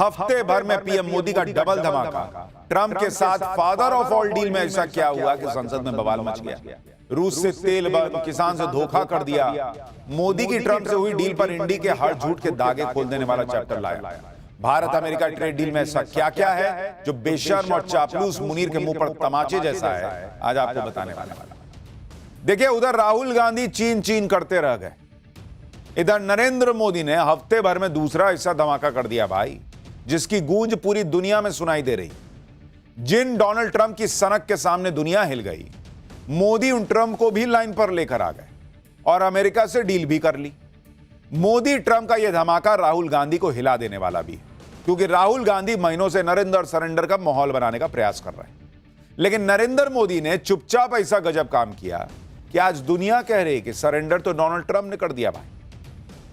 हफ्ते भर में पीएम मोदी का डबल धमाका। ट्रंप के साथ फादर ऑफ ऑल डील में ऐसा क्या हुआ कि संसद में बवाल मच गया। रूस से तेल बंद, किसान से धोखा कर दिया। मोदी की ट्रंप से हुई डील पर इंडी के हर झूठ के दागे खोल देने वाला चैप्टर लाया। भारत अमेरिका ट्रेड डील में ऐसा क्या क्या है जो बेशर्म और चापलूस मुनीर के मुंह पर तमाचे जैसा है, आज आपको बताने वाला। देखिए, उधर राहुल गांधी चीन चीन करते रह गए, इधर नरेंद्र मोदी ने हफ्ते भर में दूसरा ऐसा धमाका कर दिया भाई, जिसकी गूंज पूरी दुनिया में सुनाई दे रही। जिन डोनाल्ड ट्रंप की सनक के सामने दुनिया हिल गई, मोदी उन ट्रंप को भी लाइन पर लेकर आ गए और अमेरिका से डील भी कर ली। मोदी ट्रंप का यह धमाका राहुल गांधी को हिला देने वाला भी है, क्योंकि राहुल गांधी महीनों से नरेंद्र सरेंडर का माहौल बनाने का प्रयास कर रहे हैं। लेकिन नरेंद्र मोदी ने चुपचाप ऐसा गजब काम किया कि आज दुनिया कह रही है कि सरेंडर तो डोनाल्ड ट्रंप ने कर दिया भाई।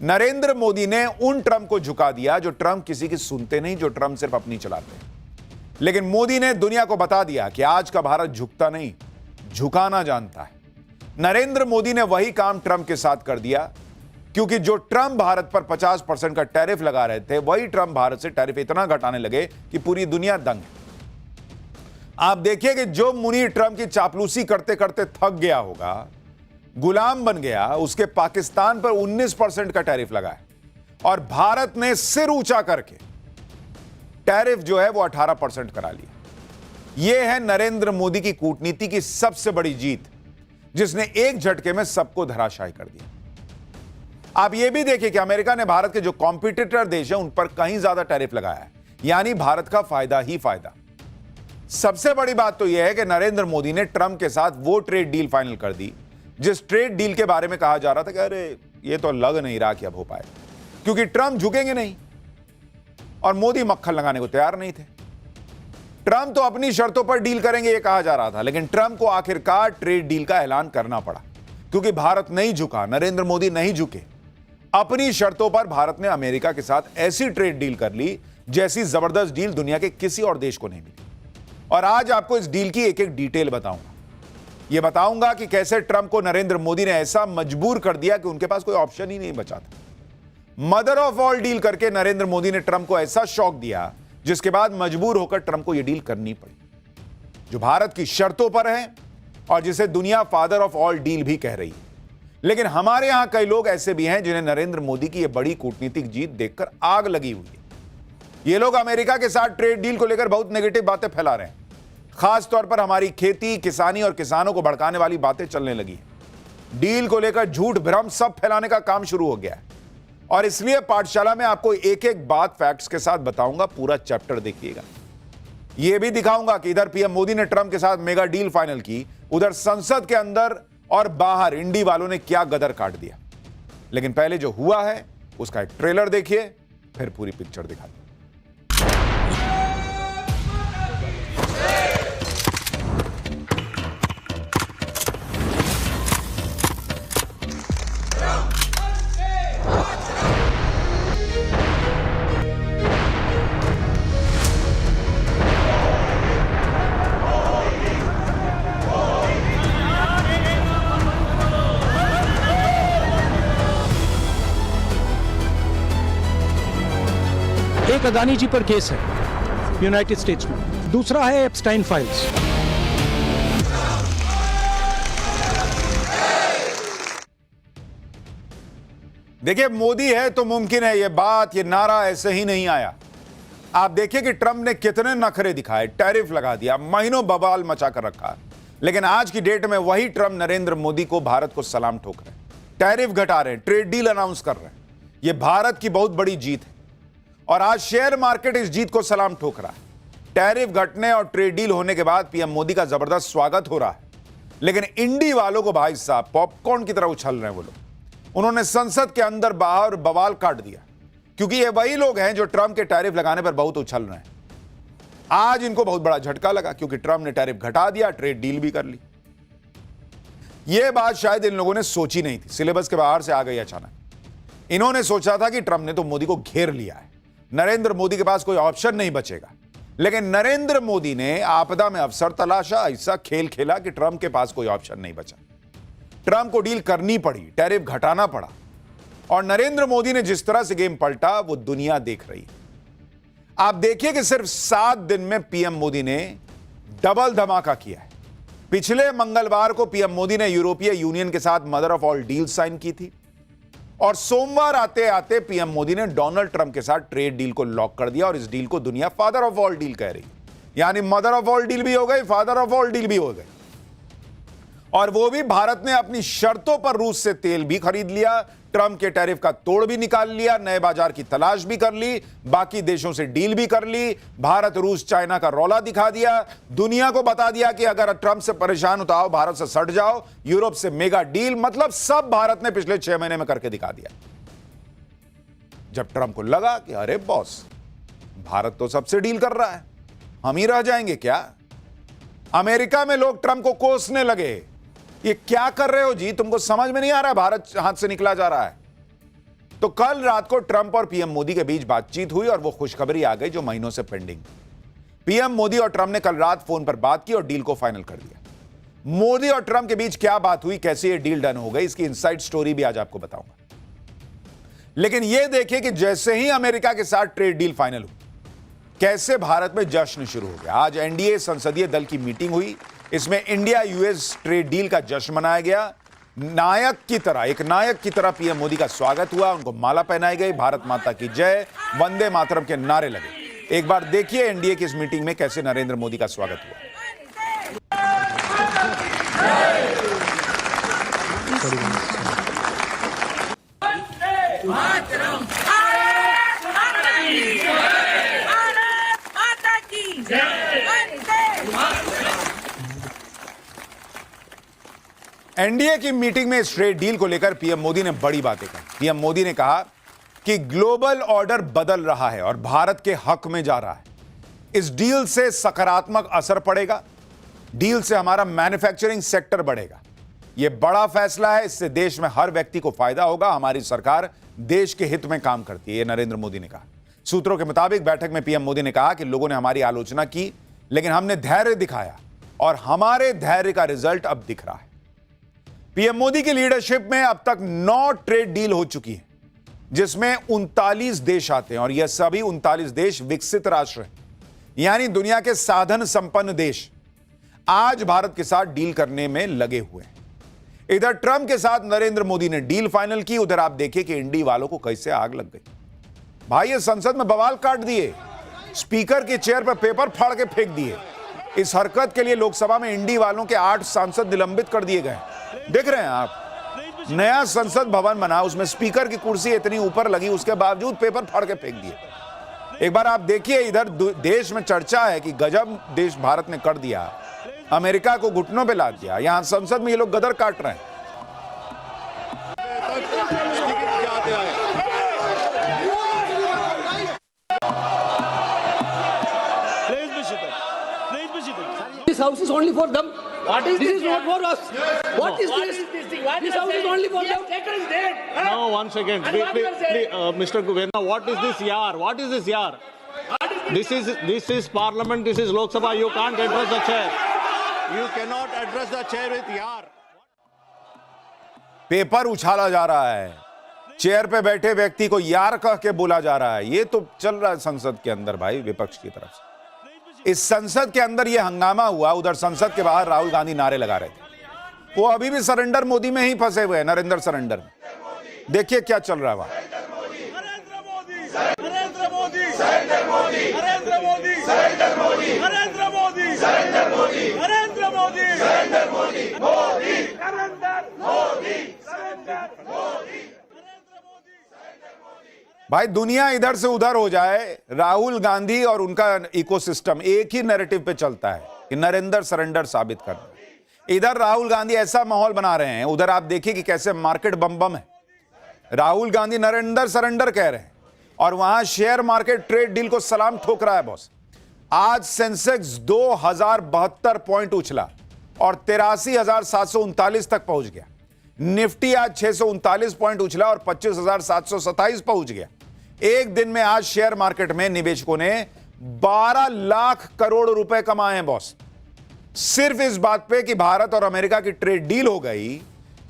नरेंद्र मोदी ने उन ट्रंप को झुका दिया जो ट्रंप किसी की सुनते नहीं, जो ट्रंप सिर्फ अपनी चलाते हैं। लेकिन मोदी ने दुनिया को बता दिया कि आज का भारत झुकता नहीं, झुकाना जानता है। नरेंद्र मोदी ने वही काम ट्रंप के साथ कर दिया, क्योंकि जो ट्रंप भारत पर 50% का टैरिफ लगा रहे थे, वही ट्रंप भारत से टैरिफ इतना घटाने लगे कि पूरी दुनिया दंग है। आप देखिए कि जो मुनीर ट्रंप की चापलूसी करते करते थक गया होगा, गुलाम बन गया, उसके पाकिस्तान पर 19% का टैरिफ लगाया और भारत ने सिर ऊंचा करके टैरिफ जो है वो 18% करा लिया। यह है नरेंद्र मोदी की कूटनीति की सबसे बड़ी जीत, जिसने एक झटके में सबको धराशायी कर दिया। आप यह भी देखिए कि अमेरिका ने भारत के जो कॉम्पिटिटर देश हैं उन पर कहीं ज्यादा टैरिफ लगाया है, यानी भारत का फायदा ही फायदा। सबसे बड़ी बात तो यह है कि नरेंद्र मोदी ने ट्रंप के साथ वो ट्रेड डील फाइनल कर दी जिस ट्रेड डील के बारे में कहा जा रहा था कि अरे ये तो लग नहीं रहा कि अब हो पाए, क्योंकि ट्रंप झुकेंगे नहीं और मोदी मक्खन लगाने को तैयार नहीं थे। ट्रंप तो अपनी शर्तों पर डील करेंगे ये कहा जा रहा था, लेकिन ट्रंप को आखिरकार ट्रेड डील का ऐलान करना पड़ा, क्योंकि भारत नहीं झुका, नरेंद्र मोदी नहीं झुके। अपनी शर्तों पर भारत ने अमेरिका के साथ ऐसी ट्रेड डील कर ली जैसी जबरदस्त डील दुनिया के किसी और देश को नहीं मिली। और आज आपको इस डील की एक एक डिटेल बताऊंगा। यह बताऊंगा कि कैसे ट्रंप को नरेंद्र मोदी ने ऐसा मजबूर कर दिया कि उनके पास कोई ऑप्शन ही नहीं बचा था। मदर ऑफ ऑल डील करके नरेंद्र मोदी ने ट्रंप को ऐसा शॉक दिया, जिसके बाद मजबूर होकर ट्रंप को यह डील करनी पड़ी, जो भारत की शर्तों पर है और जिसे दुनिया फादर ऑफ ऑल डील भी कह रही है। लेकिन हमारे यहां कई लोग ऐसे भी हैं जिन्हें नरेंद्र मोदी की यह बड़ी कूटनीतिक जीत देखकर आग लगी हुई है। ये लोग अमेरिका के साथ ट्रेड डील को लेकर बहुत नेगेटिव बातें फैला रहे हैं। खास तौर पर हमारी खेती, किसानी और किसानों को भड़काने वाली बातें चलने लगी हैं। डील को लेकर झूठ भ्रम सब फैलाने का काम शुरू हो गया है, और इसलिए पाठशाला में आपको एक एक बात फैक्ट्स के साथ बताऊंगा। पूरा चैप्टर देखिएगा। यह भी दिखाऊंगा कि इधर पीएम मोदी ने ट्रंप के साथ मेगा डील फाइनल की, उधर संसद के अंदर और बाहर इंडी वालों ने क्या गदर काट दिया। लेकिन पहले जो हुआ है उसका एक ट्रेलर देखिए, फिर पूरी पिक्चर दिखाते हैं। एक अदानी जी पर केस है यूनाइटेड स्टेट्स में, दूसरा है एप्स्टाइन फाइल्स। देखिए, मोदी है तो मुमकिन है, यह बात, यह नारा ऐसे ही नहीं आया। आप देखिए कि ट्रंप ने कितने नखरे दिखाए, टैरिफ लगा दिया, महीनों बवाल मचा कर रखा। लेकिन आज की डेट में वही ट्रंप नरेंद्र मोदी को, भारत को सलाम ठोक रहे हैं, टैरिफ घटा रहे हैं, ट्रेड डील अनाउंस कर रहे हैं। यह भारत की बहुत बड़ी जीत है और आज शेयर मार्केट इस जीत को सलाम ठोक रहा है। टैरिफ घटने और ट्रेड डील होने के बाद पीएम मोदी का जबरदस्त स्वागत हो रहा है। लेकिन इंडी वालों को भाई साहब पॉपकॉर्न की तरह उछल रहे हैं वो लोग। उन्होंने संसद के अंदर बाहर बवाल काट दिया, क्योंकि ये वही लोग हैं जो ट्रंप के टैरिफ लगाने पर बहुत उछल रहे हैं। आज इनको बहुत बड़ा झटका लगा, क्योंकि ट्रंप ने टैरिफ घटा दिया, ट्रेड डील भी कर ली। यह बात शायद इन लोगों ने सोची नहीं थी, सिलेबस के बाहर से आ गई अचानक। इन्होंने सोचा था कि ट्रंप ने तो मोदी को घेर लिया है, नरेंद्र मोदी के पास कोई ऑप्शन नहीं बचेगा। लेकिन नरेंद्र मोदी ने आपदा में अवसर तलाशा, ऐसा खेल खेला कि ट्रंप के पास कोई ऑप्शन नहीं बचा। ट्रंप को डील करनी पड़ी, टैरिफ घटाना पड़ा, और नरेंद्र मोदी ने जिस तरह से गेम पलटा वो दुनिया देख रही है। आप देखिए कि सिर्फ 7 दिन में पीएम मोदी ने डबल धमाका किया है। पिछले मंगलवार को पीएम मोदी ने यूरोपीय यूनियन के साथ mother of all deal sign की थी और सोमवार आते आते पीएम मोदी ने डोनाल्ड ट्रंप के साथ ट्रेड डील को लॉक कर दिया और इस डील को दुनिया फादर ऑफ ऑल डील कह रही है। यानी मदर ऑफ ऑल डील भी हो गई, फादर ऑफ ऑल डील भी हो गई, और वो भी भारत ने अपनी शर्तों पर रूस से तेल भी खरीद लिया, ट्रंप के टैरिफ का तोड़ भी निकाल लिया, नए बाजार की तलाश भी कर ली, बाकी देशों से डील भी कर ली, भारत रूस चाइना का रौला दिखा दिया, दुनिया को बता दिया कि अगर ट्रंप से परेशान होता हो भारत से सट जाओ, यूरोप से मेगा डील, मतलब सब भारत ने पिछले 6 महीने में करके दिखा दिया। जब ट्रंप को लगा कि अरे बॉस, भारत तो सबसे डील कर रहा है, हम ही रह जाएंगे क्या? अमेरिका में लोग ट्रंप को कोसने लगे, ये क्या कर रहे हो जी, तुमको समझ में नहीं आ रहा, भारत हाथ से निकला जा रहा है। तो कल रात को ट्रंप और पीएम मोदी के बीच बातचीत हुई और वो खुशखबरी आ गई जो महीनों से पेंडिंग। पीएम मोदी और ट्रंप ने कल रात फोन पर बात की और डील को फाइनल कर दिया। मोदी और ट्रंप के बीच क्या बात हुई, कैसे ये डील डन हो गई, इसकी इनसाइड स्टोरी भी आज आपको बताऊंगा। लेकिन यह देखिए कि जैसे ही अमेरिका के साथ ट्रेड डील फाइनल हुई, कैसे भारत में जश्न शुरू हो गया। आज एनडीए संसदीय दल की मीटिंग हुई, इसमें इंडिया यूएस ट्रेड डील का जश्न मनाया गया। नायक की तरह, एक नायक की तरह पीएम मोदी का स्वागत हुआ, उनको माला पहनाई गई, भारत माता की जय, वंदे मातरम के नारे लगे। एक बार देखिए एनडीए की इस मीटिंग में कैसे नरेंद्र मोदी का स्वागत हुआ। एनडीए की मीटिंग में इस ट्रेड डील को लेकर पीएम मोदी ने बड़ी बातें कही। पीएम मोदी ने कहा कि ग्लोबल ऑर्डर बदल रहा है और भारत के हक में जा रहा है। इस डील से सकारात्मक असर पड़ेगा, डील से हमारा मैन्युफैक्चरिंग सेक्टर बढ़ेगा। यह बड़ा फैसला है, इससे देश में हर व्यक्ति को फायदा होगा। हमारी सरकार देश के हित में काम करती है, यह नरेंद्र मोदी ने कहा। सूत्रों के मुताबिक बैठक में पीएम मोदी ने कहा कि लोगों ने हमारी आलोचना की, लेकिन हमने धैर्य दिखाया और हमारे धैर्य का रिजल्ट अब दिख रहा है। पीएम मोदी की लीडरशिप में अब तक 9 ट्रेड डील हो चुकी है, जिसमें 39 देश आते हैं और यह सभी 39 देश विकसित राष्ट्र हैं, यानी दुनिया के साधन संपन्न देश आज भारत के साथ डील करने में लगे हुए हैं। इधर ट्रंप के साथ नरेंद्र मोदी ने डील फाइनल की, उधर आप देखिए कि इंडी वालों को कैसे आग लग गई। भाई ये संसद में बवाल काट दिए, स्पीकर की चेयर पर पेपर फाड़ के फेंक दिए। इस हरकत के लिए लोकसभा में इंडी वालों के 8 सांसद निलंबित कर दिए गए। देख रहे हैं आप, नया संसद भवन बना, उसमें स्पीकर की कुर्सी इतनी ऊपर लगी, उसके बावजूद पेपर फाड़ के फेंक दिए। एक बार आप देखिए, इधर देश में चर्चा है कि गजब देश भारत ने कर दिया, अमेरिका को घुटनों पे लाद दिया। यहां संसद में ये लोग गदर काट रहे हैं। This house is only for them. What is this? This is not for us. What is this? This house is only for them. No, one second. Please, Mr. Governor, what is this yar? What is this yar? This is Parliament. This is Lok Sabha. You can't address the chair. You cannot address the chair with yar. Paper उछाला जा रहा है, chair पे बैठे व्यक्ति को यार कह के बोला जा रहा है। ये तो चल रहा है संसद के अंदर भाई, विपक्ष की तरफ से। इस संसद के अंदर यह हंगामा हुआ, उधर संसद के बाहर राहुल गांधी नारे लगा रहे थे। वो अभी भी सरेंडर मोदी में ही फंसे हुए हैं, नरेंद्र सरेंडर में। देखिए क्या चल रहा है वहां। नरेंद्र मोदी, नरेंद्र मोदी, नरेंद्र मोदी, नरेंद्र मोदी, नरेंद्र मोदी, नरेंद्र मोदी, नरेंद्र मोदी, नरेंद्र मोदी, नरेंद्र मोदी, मोदी, नरेंद्र मोदी, नरेंद्र मोदी। भाई दुनिया इधर से उधर हो जाए, राहुल गांधी और उनका इकोसिस्टम एक ही नैरेटिव पे चलता है कि नरेंद्र सरेंडर साबित करना। इधर राहुल गांधी ऐसा माहौल बना रहे हैं, उधर आप देखिए कि कैसे मार्केट बम बम है। राहुल गांधी नरेंद्र सरेंडर कह रहे हैं और वहां शेयर मार्केट ट्रेड डील को सलाम ठोक रहा है बॉस। आज सेंसेक्स 2072 पॉइंट उछला और 83,739 तक पहुंच गया। निफ्टी आज 639 पॉइंट उछला और 25,727 पहुंच गया। एक दिन में आज शेयर मार्केट में निवेशकों ने 12 लाख करोड़ रुपए कमाए हैं बॉस, सिर्फ इस बात पे कि भारत और अमेरिका की ट्रेड डील हो गई।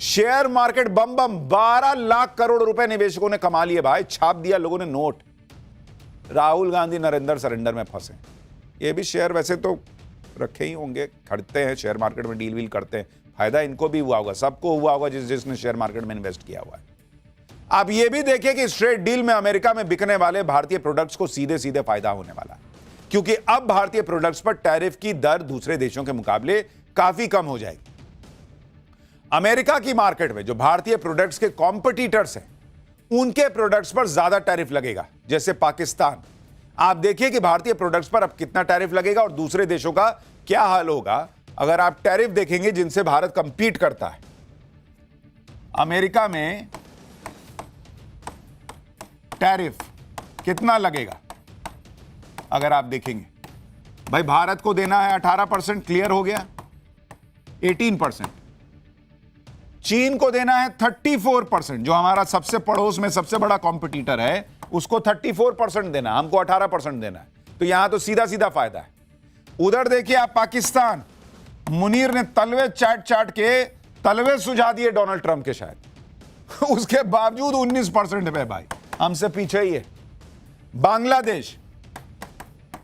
शेयर मार्केट बम बम, 12 लाख करोड़ रुपए निवेशकों ने कमा लिए भाई, छाप दिया लोगों ने नोट। राहुल गांधी नरेंद्र सरेंडर में फंसे। ये भी शेयर वैसे तो रखे ही होंगे, खरीदते हैं शेयर मार्केट में, डील वील करते हैं, फायदा इनको भी हुआ होगा, सबको हुआ होगा जिसने शेयर मार्केट में इन्वेस्ट किया हुआ है। आप ये भी देखिए कि स्ट्रेट डील में अमेरिका में बिकने वाले भारतीय प्रोडक्ट्स को सीधे सीधे फायदा होने वाला है, क्योंकि अब भारतीय प्रोडक्ट्स पर टैरिफ की दर दूसरे देशों के मुकाबले काफी कम हो जाएगी। अमेरिका की मार्केट में जो भारतीय प्रोडक्ट्स के कॉम्पिटिटर्स हैं, उनके प्रोडक्ट्स पर ज्यादा टैरिफ लगेगा, जैसे पाकिस्तान। आप देखिए कि भारतीय प्रोडक्ट्स पर अब कितना टैरिफ लगेगा और दूसरे देशों का क्या हाल होगा अगर आप टैरिफ देखेंगे जिनसे भारत कंपीट करता है। अमेरिका में टैरिफ कितना लगेगा अगर आप देखेंगे, भाई भारत को देना है 18%, क्लियर हो गया, 18%। चीन को देना है 34%, जो हमारा सबसे पड़ोस में सबसे बड़ा कॉम्पिटिटर है, उसको 34% देना, हमको 18% देना है। तो यहां तो सीधा सीधा फायदा है। उधर देखिए आप पाकिस्तान, मुनीर ने तलवे चाट के तलवे सुझा दिए डोनाल्ड ट्रंप के, शायद उसके बावजूद 19% पे भाई हमसे पीछे ही है। बांग्लादेश,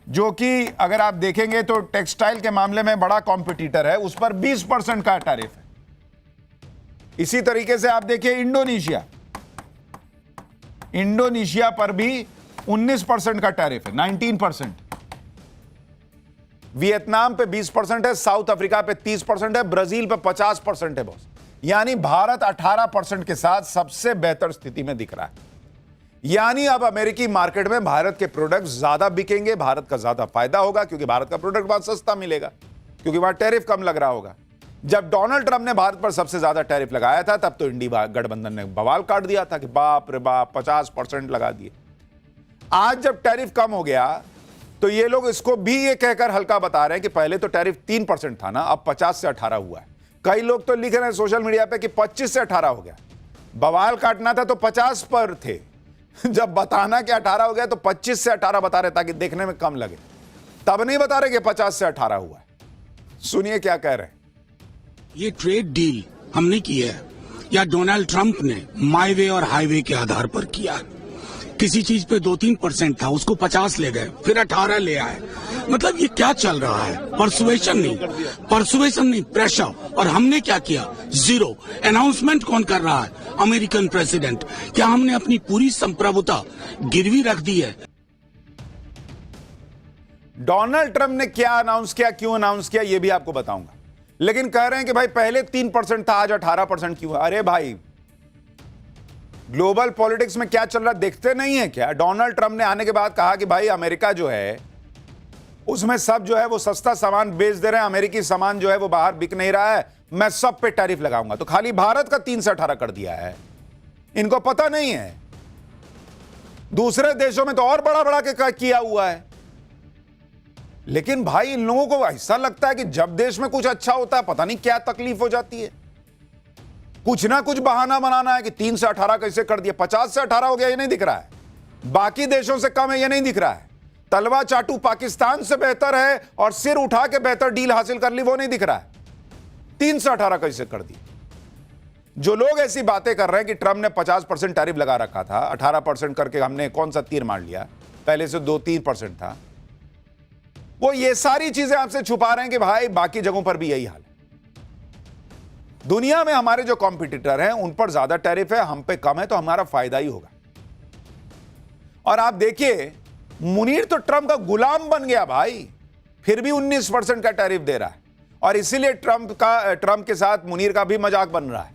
जो कि अगर आप देखेंगे तो टेक्सटाइल के मामले में बड़ा कॉम्पिटिटर है, उस पर 20% का टैरिफ है। इसी तरीके से आप देखिए इंडोनेशिया पर भी 19% का टैरिफ है, 19%। वियतनाम पे 20% है, साउथ अफ्रीका पे 30% है, ब्राजील पे 50% है बॉस। यानी भारत 18% के साथ सबसे बेहतर स्थिति में दिख रहा है। यानी अब अमेरिकी मार्केट में भारत के प्रोडक्ट ज्यादा बिकेंगे, भारत का ज्यादा फायदा होगा, क्योंकि भारत का प्रोडक्ट बहुत सस्ता मिलेगा, क्योंकि वहां टैरिफ कम लग रहा होगा। जब डोनाल्ड ट्रंप ने भारत पर सबसे ज्यादा टैरिफ लगाया था, तब तो इंडिया गठबंधन ने बवाल काट दिया था कि बाप रे बाप 50% लगा दिए। आज जब टैरिफ कम हो गया तो ये लोग इसको भी ये कहकर हल्का बता रहे हैं कि पहले तो टैरिफ 3% था ना, अब 50 से 18 हुआ है। कई लोग तो लिख रहे हैं सोशल मीडिया पे कि 25 से 18 हो गया। बवाल काटना था तो 50 पर थे, जब बताना कि 18 हो गया तो 25 से 18 बता रहे ताकि देखने में कम लगे, तब नहीं बता रहे कि 50 से 18 हुआ है। सुनिए क्या कह रहे हैं। ये ट्रेड डील हमने की है या डोनाल्ड ट्रंप ने माई वे और हाईवे के आधार पर किया। किसी चीज पे 2-3% था, उसको 50 ले गए, फिर 18 ले आए। मतलब ये क्या चल रहा है? परसुएशन नहीं, प्रेशर। और हमने क्या किया? जीरो। अनाउंसमेंट कौन कर रहा है? American president. क्या हमने अपनी पूरी संप्रभुता गिरवी रख दी है? डोनाल्ड ट्रंप ने क्या अनाउंस किया, क्यों अनाउंस किया, यह भी आपको बताऊंगा। लेकिन कह रहे हैं कि भाई पहले 3% था, आज 18% क्यों? अरे भाई, ग्लोबल पॉलिटिक्स में क्या चल रहा देखते नहीं है क्या? डोनाल्ड ट्रंप ने आने के बाद कहा कि भाई अमेरिका जो है उसमें सब जो है वो सस्ता सामान बेच दे रहे हैं, अमेरिकी सामान जो है वो बाहर बिक नहीं रहा है, मैं सब पे टैरिफ लगाऊंगा। तो खाली भारत का 3 से 18 कर दिया है, इनको पता नहीं है। दूसरे देशों में तो और बड़ा बड़ा के किया हुआ है। लेकिन भाई इन लोगों को ऐसा लगता है कि जब देश में कुछ अच्छा होता है पता नहीं क्या तकलीफ हो जाती है। कुछ ना कुछ बहाना बनाना है कि 3 से 18 कैसे कर दिया, 50 से 18 हो गया, ये नहीं दिख रहा है। बाकी देशों से कम है, ये नहीं दिख रहा है। तलवा चाटू पाकिस्तान से बेहतर है और सिर उठा के बेहतर डील हासिल कर ली, वो नहीं दिख रहा है। 3 से 18 कैसे कर दी? जो लोग ऐसी बातें कर रहे हैं कि ट्रंप ने 50% टैरिफ लगा रखा था, 18% करके हमने कौन सा तीर मार लिया, पहले से 2-3% था, वो ये सारी चीजें आपसे छुपा रहे हैं कि भाई बाकी जगहों पर भी यही हाल है। दुनिया में हमारे जो कॉम्पिटिटर हैं उन पर ज्यादा टैरिफ है, हम पे कम है, तो हमारा फायदा ही होगा। और आप देखिए मुनीर तो ट्रंप का गुलाम बन गया भाई, फिर भी 19% का टैरिफ दे रहा है। और इसीलिए ट्रंप के साथ मुनीर का भी मजाक बन रहा है।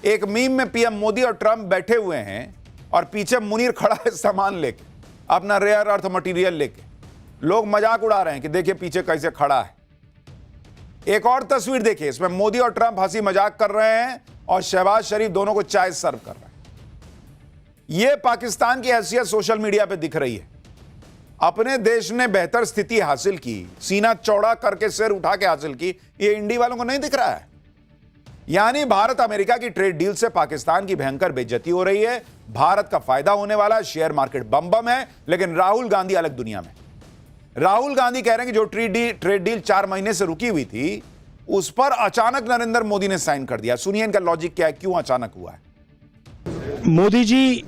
एक मीम में पीएम मोदी और ट्रंप बैठे हुए हैं और पीछे मुनीर खड़ा है सामान लेके, अपना रेयर अर्थ मटेरियल लेके। लोग मजाक उड़ा रहे हैं कि देखिए पीछे कैसे खड़ा है। एक और तस्वीर देखिए, इसमें मोदी और ट्रंप हंसी मजाक कर रहे हैं और शहबाज शरीफ दोनों को चाय सर्व कर रहे हैं। यह पाकिस्तान की हैसियत सोशल मीडिया पे दिख रही है। अपने देश ने बेहतर स्थिति हासिल की, सीना चौड़ा करके सिर उठा के हासिल की, ये इंडी वालों को नहीं दिख रहा है। यानी भारत अमेरिका की ट्रेड डील से पाकिस्तान की भयंकर बेइज्जती हो रही है, भारत का फायदा होने वाला है, शेयर मार्केट बम बम है। लेकिन राहुल गांधी अलग दुनिया में। राहुल गांधी कह रहे हैं कि जो ट्रेड डील 4 महीने से रुकी हुई थी, उस पर अचानक नरेंद्र मोदी ने साइन कर दिया। सुनिए इनका लॉजिक क्या है, क्यों अचानक हुआ है। मोदी जी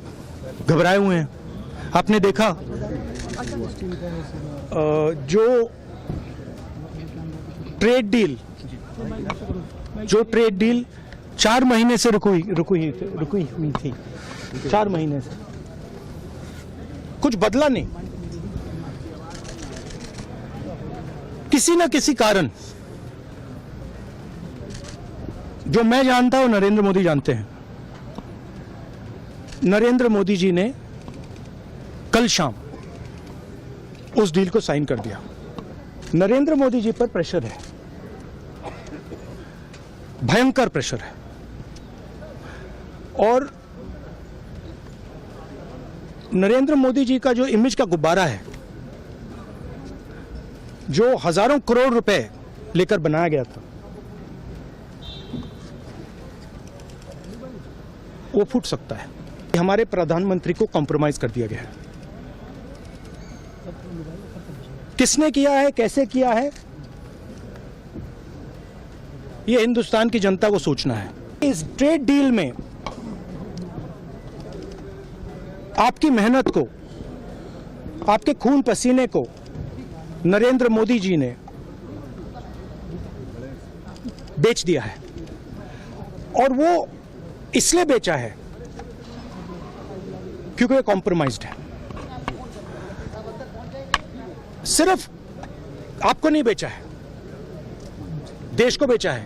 घबराए हुए हैं। आपने देखा जो ट्रेड डील 4 महीने से रुकी हुई थी, 4 महीने से कुछ बदला नहीं। किसी न किसी कारण, जो मैं जानता हूं नरेंद्र मोदी जानते हैं, नरेंद्र मोदी जी ने कल शाम उस डील को साइन कर दिया। नरेंद्र मोदी जी पर प्रेशर है, भयंकर प्रेशर है, और नरेंद्र मोदी जी का जो इमेज का गुब्बारा है, जो हजारों करोड़ रुपए लेकर बनाया गया था, वो फूट सकता है। हमारे प्रधानमंत्री को कॉम्प्रोमाइज कर दिया गया है। किसने किया है, कैसे किया है, ये हिंदुस्तान की जनता को सोचना है। इस ट्रेड डील में आपकी मेहनत को, आपके खून पसीने को नरेंद्र मोदी जी ने बेच दिया है, और वो इसलिए बेचा है क्योंकि वो कॉम्प्रोमाइज्ड है। सिर्फ आपको नहीं बेचा है, देश को बेचा है।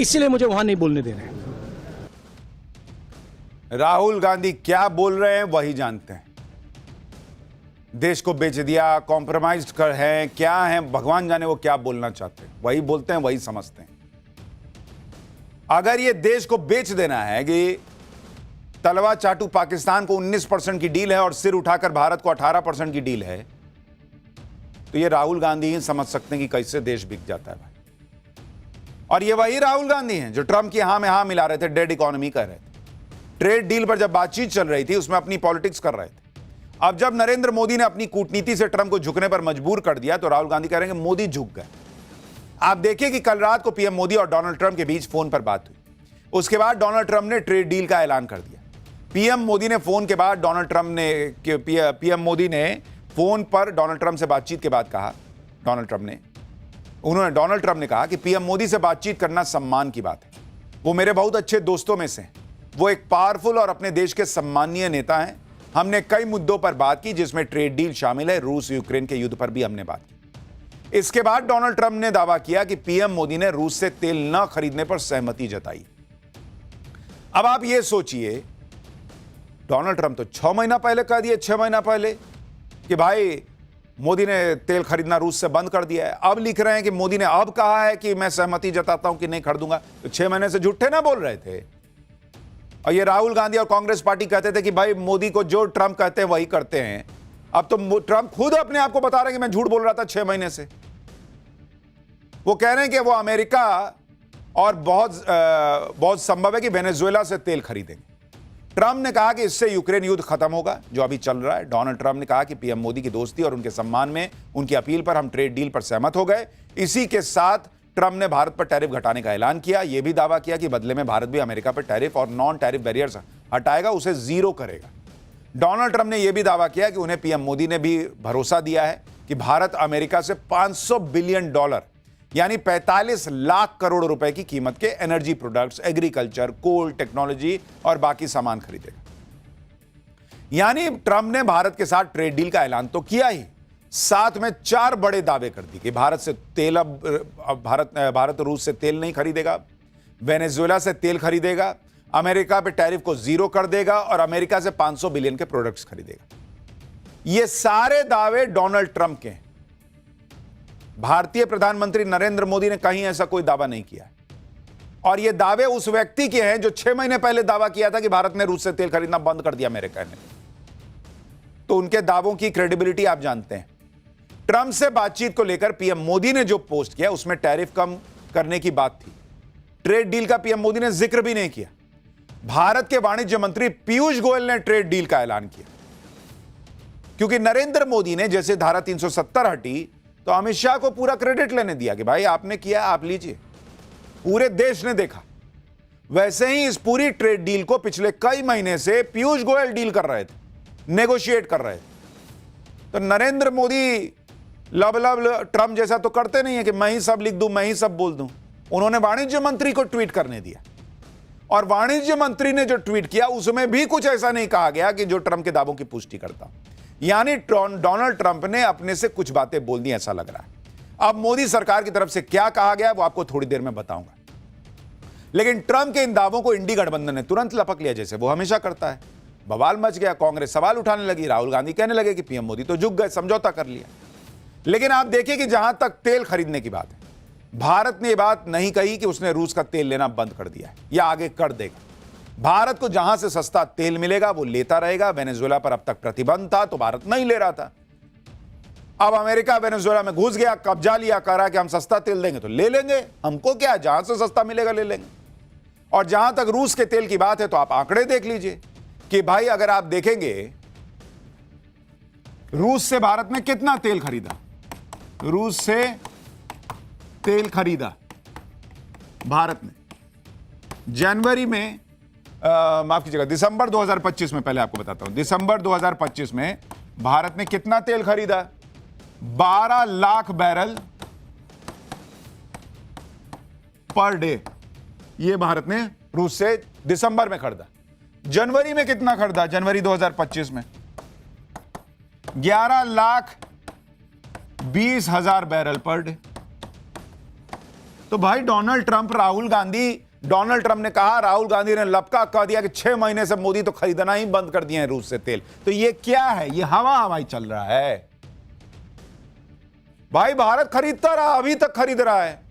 इसीलिए मुझे वहां नहीं बोलने दे रहे हैं। राहुल गांधी क्या बोल रहे हैं वही जानते हैं। देश को बेच दिया, कॉम्प्रोमाइज कर हैं, क्या है भगवान जाने वो क्या बोलना चाहते हैं। वही बोलते हैं, वही समझते हैं। अगर ये देश को बेच देना है कि तलवा चाटू पाकिस्तान को 19% की डील है और सिर उठाकर भारत को 18% की डील है, तो ये राहुल गांधी ही समझ सकते हैं कि कैसे देश बिक जाता है भाई। और ये वही राहुल गांधी हैं जो ट्रंप की हां में हां मिला रहे थे, डेड इकोनॉमी कर रहे थे। ट्रेड डील पर जब बातचीत चल रही थी उसमें अपनी पॉलिटिक्स कर रहे थे। अब जब नरेंद्र मोदी ने अपनी कूटनीति से ट्रंप को झुकने पर मजबूर कर दिया, तो राहुल गांधी कह रहे हैं कि मोदी झुक गए। आप देखिए कि कल रात को पीएम मोदी और डोनाल्ड ट्रंप के बीच फोन पर बात हुई। उसके बाद डोनाल्ड ट्रंप ने ट्रेड डील का ऐलान कर दिया। पीएम मोदी ने फोन के बाद पीएम मोदी ने फोन पर डोनाल्ड ट्रंप से बातचीत के बाद कहा, डोनाल्ड ट्रंप ने कहा कि पीएम मोदी से बातचीत करना सम्मान की बात है। वो मेरे बहुत अच्छे दोस्तों में से हैं। वो एक पावरफुल और अपने देश के सम्मानीय नेता हैं। हमने कई मुद्दों पर बात की, जिसमें ट्रेड डील शामिल है। रूस यूक्रेन के युद्ध पर भी हमने बात की। इसके बाद डोनाल्ड ट्रंप ने दावा किया कि पीएम मोदी ने रूस से तेल न खरीदने पर सहमति जताई। अब आप ये सोचिए, डोनाल्ड ट्रंप तो 6 महीना पहले कह दिए, 6 महीना पहले, कि भाई मोदी ने तेल खरीदना रूस से बंद कर दिया है। अब लिख रहे हैं कि मोदी ने अब कहा है कि मैं सहमति जताता हूं कि नहीं खरीदूंगा। तो 6 महीने से झूठे ना बोल रहे थे। और ये राहुल गांधी और कांग्रेस पार्टी कहते थे कि भाई मोदी को जो ट्रंप कहते हैं वही करते हैं। अब तो ट्रंप खुद अपने आप को बता रहे हैं कि मैं झूठ बोल रहा था 6 महीने से। वो कह रहे हैं कि वो अमेरिका और बहुत संभव है कि वेनेजुएला से तेल खरीदेंगे। ट्रंप ने कहा कि इससे यूक्रेन युद्ध खत्म होगा जो अभी चल रहा है। डोनाल्ड ट्रंप ने कहा कि पीएम मोदी की दोस्ती और उनके सम्मान में उनकी अपील पर हम ट्रेड डील पर सहमत हो गए। इसी के साथ ट्रंप ने भारत पर टैरिफ घटाने का ऐलान किया। यह भी दावा किया कि बदले में भारत भी अमेरिका पर टैरिफ और नॉन टैरिफ बैरियर्स हटाएगा, उसे जीरो करेगा। डोनाल्ड ट्रंप ने यह भी दावा किया कि उन्हें पीएम मोदी ने भी भरोसा दिया है कि भारत अमेरिका से $500 बिलियन यानी 45 लाख करोड़ रुपए की कीमत के एनर्जी प्रोडक्ट्स, एग्रीकल्चर, कोल, टेक्नोलॉजी और बाकी सामान खरीदेगा। यानी ट्रंप ने भारत के साथ ट्रेड डील का ऐलान तो किया ही, साथ में 4 बड़े दावे कर दिए कि भारत से तेल भारत रूस से तेल नहीं खरीदेगा, वेनेजुएला से तेल खरीदेगा, अमेरिका पे टैरिफ को जीरो कर देगा और अमेरिका से 500 बिलियन के प्रोडक्ट्स खरीदेगा। ये सारे दावे डोनाल्ड ट्रंप के हैं। भारतीय प्रधानमंत्री नरेंद्र मोदी ने कहीं ऐसा कोई दावा नहीं किया। और ये दावे उस व्यक्ति के हैं जो 6 महीने पहले दावा किया था कि भारत ने रूस से तेल खरीदना बंद कर दिया अमेरिका ने। तो उनके दावों की क्रेडिबिलिटी आप जानते हैं। ट्रंप से बातचीत को लेकर पीएम मोदी ने जो पोस्ट किया उसमें टैरिफ कम करने की बात थी। ट्रेड डील का पीएम मोदी ने जिक्र भी नहीं किया। भारत के वाणिज्य मंत्री पीयूष गोयल ने ट्रेड डील का ऐलान किया, क्योंकि नरेंद्र मोदी ने जैसे धारा 370 हटी तो अमित शाह को पूरा क्रेडिट लेने दिया कि भाई आपने किया, आप लीजिए। पूरे देश ने देखा। वैसे ही इस पूरी ट्रेड डील को पिछले कई महीने से पीयूष गोयल डील कर रहे थे। नेगोशिएट कर रहे थे। तो नरेंद्र मोदी लब ट्रम्प जैसा तो करते नहीं है कि मैं ही सब लिख दूं, मैं ही सब बोल दूं। उन्होंने वाणिज्य मंत्री को ट्वीट करने दिया, और वाणिज्य मंत्री ने जो ट्वीट किया उसमें भी कुछ ऐसा नहीं कहा गया कि जो ट्रंप के दावों की पुष्टि करता। यानी डोनाल्ड ट्रंप ने अपने से कुछ बातें बोल दी, ऐसा लग रहा है। अब मोदी सरकार की तरफ से क्या कहा गया वो आपको थोड़ी देर में बताऊंगा। लेकिन ट्रंप के इन दावों को इंडी गठबंधन ने तुरंत लपक लिया, जैसे वो हमेशा करता है। बवाल मच गया, कांग्रेस सवाल उठाने लगी, राहुल गांधी कहने लगे कि पीएम मोदी तो झुक गए, समझौता कर लिया। लेकिन आप देखिए कि जहां तक तेल खरीदने की बात है, भारत ने यह बात नहीं कही कि उसने रूस का तेल लेना बंद कर दिया है या आगे कर देगा। भारत को जहां से सस्ता तेल मिलेगा वो लेता रहेगा। वेनेजुएला पर अब तक प्रतिबंध था तो भारत नहीं ले रहा था। अब अमेरिका वेनेजुएला में घुस गया, कब्जा लिया, कह रहा कि हम सस्ता तेल देंगे तो ले लेंगे, हमको क्या, जहां से सस्ता मिलेगा ले लेंगे। और जहां तक रूस के तेल की बात है तो आप आंकड़े देख लीजिए कि भाई अगर आप देखेंगे रूस से भारत ने कितना तेल खरीदा, रूस से तेल खरीदा भारत ने जनवरी में, माफ कीजिएगा, दिसंबर 2025 में, पहले आपको बताता हूं, दिसंबर 2025 में भारत ने कितना तेल खरीदा, 12 लाख बैरल पर डे। ये भारत ने रूस से दिसंबर में खरीदा। जनवरी में कितना खरीदा, जनवरी 2025 में 11,20,000 बैरल पर डे। तो भाई डोनाल्ड ट्रंप ने कहा, राहुल गांधी ने लपका कह दिया कि 6 महीने से मोदी तो खरीदना ही बंद कर दिए हैं रूस से तेल। तो ये क्या है, ये हवाई चल रहा है। भाई भारत खरीदता रहा, अभी तक खरीद रहा है।